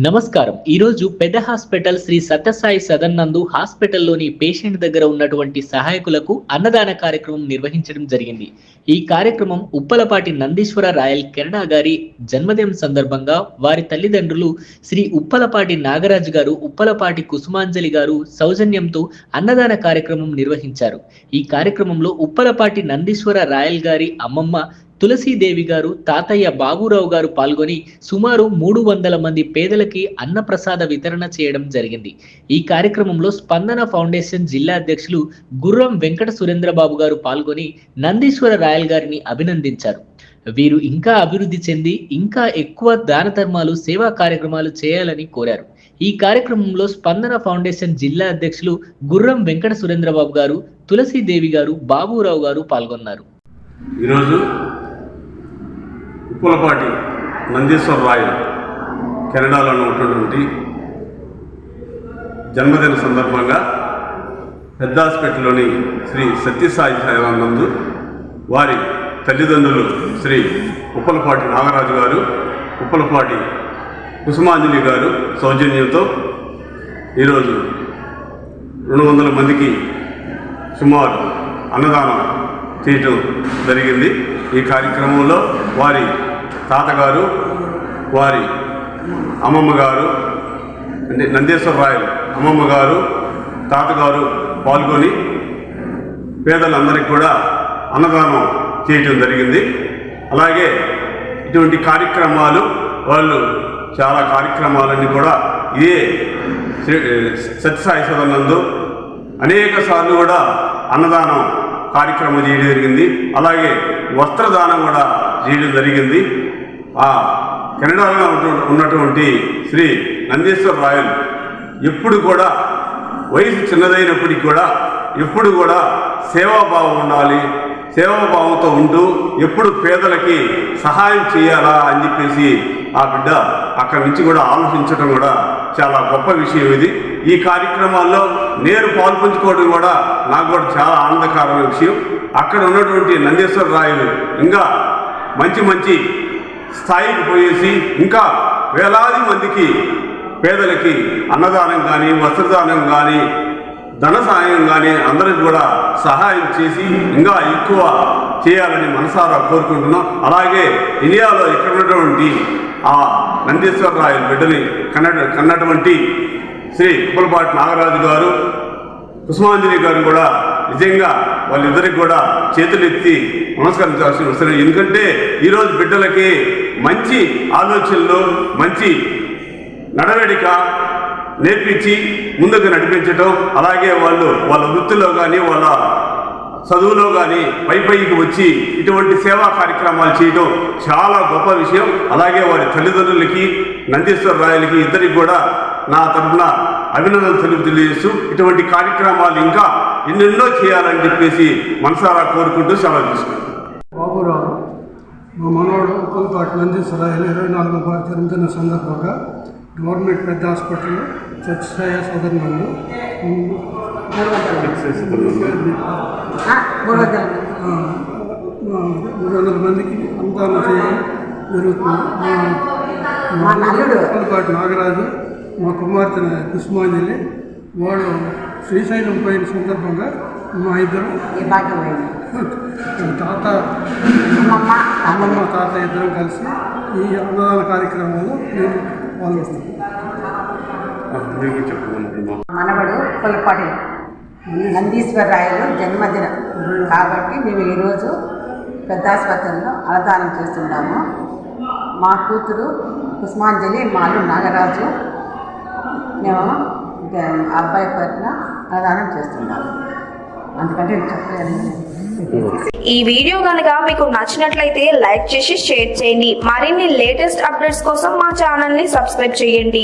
నమస్కారం. ఈరోజు పెద్ద హాస్పిటల్ శ్రీ సత్యసాయి సదన్ నందు హాస్పిటల్లోని పేషెంట్ దగ్గర ఉన్నటువంటి సహాయకులకు అన్నదాన కార్యక్రమం నిర్వహించడం జరిగింది. ఈ కార్యక్రమం ఉప్పలపాటి నందీశ్వర రాయల్ కెనడా గారి జన్మదినం సందర్భంగా వారి తల్లిదండ్రులు శ్రీ ఉప్పలపాటి నాగరాజు గారు, ఉప్పలపాటి కుసుమాంజలి గారు సౌజన్యంతో అన్నదాన కార్యక్రమం నిర్వహించారు. ఈ కార్యక్రమంలో ఉప్పలపాటి నందీశ్వర రాయల్ గారి అమ్మమ్మ తులసీదేవి గారు, తాతయ్య బాబురావు గారు పాల్గొని సుమారు 300 మంది పేదలకి అన్నప్రసాద వితరణ చేయడం జరిగింది. ఈ కార్యక్రమంలో స్పందన ఫౌండేషన్ జిల్లా అధ్యక్షులు గుర్రం వెంకట సురేంద్రబాబు గారు పాల్గొని నందీశ్వర రాయల్ గారిని అభినందించారు. వీరు ఇంకా అభివృద్ధి చెంది ఇంకా ఎక్కువ దాన ధర్మాలు, సేవా కార్యక్రమాలు చేయాలని కోరారు. ఈ కార్యక్రమంలో స్పందన ఫౌండేషన్ జిల్లా అధ్యక్షులు గుర్రం వెంకట సురేంద్రబాబు గారు, తులసీదేవి గారు, బాబురావు గారు పాల్గొన్నారు. ఈరోజు ఉప్పలపాటి నందీశ్వర రాయల్ కెనడాలో ఉన్నటువంటి జన్మదిన సందర్భంగా పెద్ద హాస్పిటల్లోని శ్రీ సత్యసాయి సదన్ నందు వారి తల్లిదండ్రులు శ్రీ ఉప్పలపాటి నాగరాజు గారు, ఉప్పలపాటి కుసుమాంజలి గారు సౌజన్యంతో ఈరోజు 200 మందికి సుమారు అన్నదానం చేయటం జరిగింది. ఈ కార్యక్రమంలో వారి తాతగారు, వారి అమ్మమ్మ గారు, అంటే నందీశ్వర రాయల్ అమ్మమ్మ గారు, తాతగారు పాల్గొని పేదలందరికీ కూడా అన్నదానం చేయటం జరిగింది. అలాగే ఇటువంటి కార్యక్రమాలు వాళ్ళు చాలా కార్యక్రమాలన్నీ కూడా ఇదే సత్యసాయి సదన్ నందు అనేక సార్లు కూడా అన్నదానం కార్యక్రమం చేయడం జరిగింది. అలాగే వస్త్రదానం కూడా చేయడం జరిగింది. ఆ కెనడాలో ఉన్నటువంటి శ్రీ నందీశ్వర రాయల్ ఎప్పుడు కూడా వయసు చిన్నదైనప్పటికీ కూడా ఎప్పుడు కూడా సేవాభావం ఉండాలి, సేవాభావంతో ఉంటూ ఎప్పుడు పేదలకి సహాయం చేయాలా అని చెప్పేసి ఆ బిడ్డ అక్కడి నుంచి కూడా ఆలోచించడం కూడా చాలా గొప్ప విషయం. ఇది ఈ కార్యక్రమాల్లో నేను పాల్పంచుకోవడం కూడా నాకు కూడా చాలా ఆనందకరమైన విషయం. అక్కడ ఉన్నటువంటి నందీశ్వర రాయలు ఇంకా మంచి మంచి స్థాయికి పోయేసి ఇంకా వేలాది మందికి పేదలకి అన్నదానం కానీ, వస్త్రదానం కానీ, ధన సహాయం కానీ అందరికి కూడా సహాయం చేసి ఇంకా ఎక్కువ చేయాలని మనసారా కోరుకుంటున్నాం. అలాగే ఇండియాలో ఇక్కడ ఉన్నటువంటి ఆ నందీశ్వర రాయల్ బిడ్డని కన్నటువంటి శ్రీ ఉప్పలపాటి నాగరాజు గారు, కుసుమాంజలి గారు కూడా నిజంగా వాళ్ళిద్దరికి కూడా చేతులెత్తి నమస్కరించాల్సిన అవసరం. ఎందుకంటే ఈరోజు బిడ్డలకి మంచి ఆలోచనలు, మంచి నడవడిక నేర్పించి ముందుకు నడిపించడం, అలాగే వాళ్ళ వృత్తిలో కానీ వాళ్ళ చదువులో కానీ పైకి వచ్చి ఇటువంటి సేవా కార్యక్రమాలు చేయడం చాలా గొప్ప విషయం. అలాగే వారి తల్లిదండ్రులకి, నందీశ్వర రాయలకి ఇద్దరికి కూడా నా తరఫున అభినందనలు తెలియజేస్తూ ఇటువంటి కార్యక్రమాలు ఇంకా ఎన్నెన్నో చేయాలని చెప్పేసి మనసారా కోరుకుంటూ సెలవు తీసుకుంటాం. బాబురావు మా మనవాడు ఉప్పలపాటి నందీశ్వర రాయలు 24వ జన్మదిన సందర్భంగా గవర్నమెంట్ పెద్ద హాస్పిటల్లో సత్యసాయి సదన్ నందు 300 మందికి అన్నదానం చేయడం జరుగుతుంది. మా ఉప్పలపాటి నాగరాజు, మా కుమార్తె కుసుమాంజలి వాడు శ్రీశైలం పోయిన సందర్భంగా మా ఇద్దరు అమ్మమ్మ తాత ఇద్దరం కలిసి ఈ అన్నదాన కార్యక్రమంలో మేము పాల్గొస్తున్నాం. మనవడు ఉప్పలపాటి నందీశ్వర రాయలు జన్మదినం కాబట్టి మేము ఈరోజు పెద్ద ఆసుపత్రిలో అన్నదానం చేస్తున్నాము. మా కూతురు కుసుమాంజలి, మాలు నాగరాజు, మేము అబ్బాయి పట్ల అన్నదానం చేస్తున్నాము. అందుకంటే చెప్పలేదు. ఈ వీడియో కనుక మీకు నచ్చినట్లయితే లైక్ చేసి షేర్ చేయండి. మరిన్ని లేటెస్ట్ అప్డేట్స్ కోసం మా ఛానల్ ని సబ్స్క్రైబ్ చేయండి.